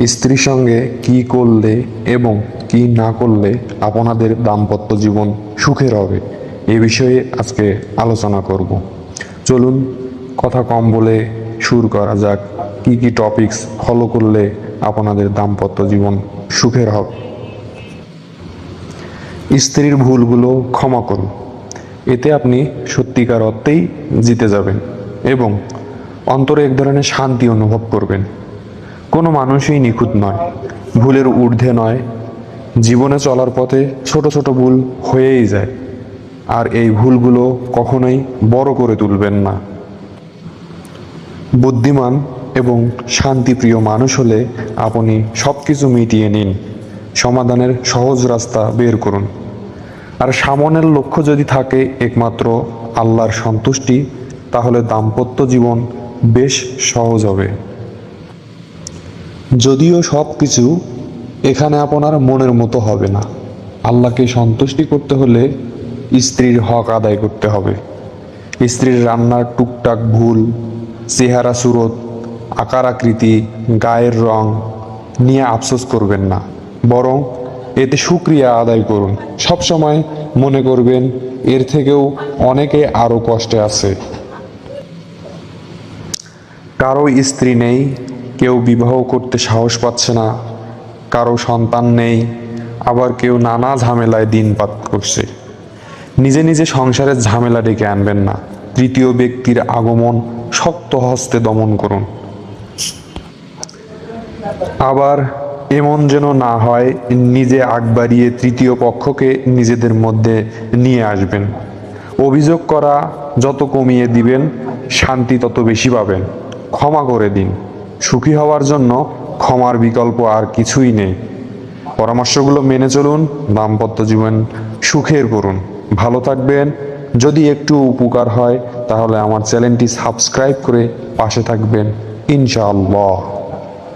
স্ত্রীর সঙ্গে কি করলে এবং কি না করলে আপনাদের দাম্পত্য জীবন সুখের হবে এ বিষয়ে আজকে আলোচনা করব। চলুন কথা কম বলে শুরু করা যাক। কি কি টপিকস ফলো করলে আপনাদের দাম্পত্য জীবন সুখের হবে। স্ত্রীর ভুলগুলো ক্ষমা করুন, এতে আপনি সত্যিকার অর্থেই জিতে যাবেন এবং অন্তরে এক ধরনের শান্তি অনুভব করবেন। কোনো মানুষই নিখুঁত নয়, ভুলের ঊর্ধ্বে নয়। জীবনে চলার পথে ছোট ছোট ভুল হয়েই যায়, আর এই ভুলগুলো কখনোই বড় করে তুলবেন না। বুদ্ধিমান এবং শান্তিপ্রিয় মানুষ হলে আপনি সব কিছু মিটিয়ে নিন, সমাধানের সহজ রাস্তা বের করুন। আর সামনের লক্ষ্য যদি থাকে একমাত্র আল্লাহর সন্তুষ্টি, তাহলে দাম্পত্য জীবন বেশ সহজ হবে। যদিও সব কিছু এখানে আপনার মনের মতো হবে না, আল্লাহকে সন্তুষ্টি করতে হলে স্ত্রীর হক আদায় করতে হবে। স্ত্রীর রান্নার টুকটাক ভুল, চেহারা সুরত, আকার আকৃতি, গায়ের রং নিয়ে আফসোস করবেন না, বরং এতে শুকরিয়া আদায় করুন। সবসময় মনে করবেন এর থেকেও অনেকে আরও কষ্টে আছে। কারো স্ত্রী নেই, কেউ বিবাহ করতে সাহস পাচ্ছে না, কারো সন্তান নেই, আবার কেউ নানা ঝামেলায় দিনপাত করছে। নিজে নিজে সংসারের ঝামেলা ডেকে আনবেন না। তৃতীয় ব্যক্তির আগমন শক্ত হস্তে দমন করুন। আবার এমন যেন না হয় নিজে আগ বাড়িয়ে তৃতীয় পক্ষকে নিজেদের মধ্যে নিয়ে আসবেন। অভিযোগ করা যত কমিয়ে দিবেন, শান্তি তত বেশি পাবেন। ক্ষমা করে দিন, সুখী হওয়ার জন্য ক্ষমার বিকল্প আর কিছুই নেই। পরামর্শগুলো মেনে চলুন, দাম্পত্য জীবন সুখের করুন। ভালো থাকবেন। যদি একটু উপকার হয় তাহলে আমার চ্যানেলটি সাবস্ক্রাইব করে পাশে থাকবেন, ইনশাআল্লাহ।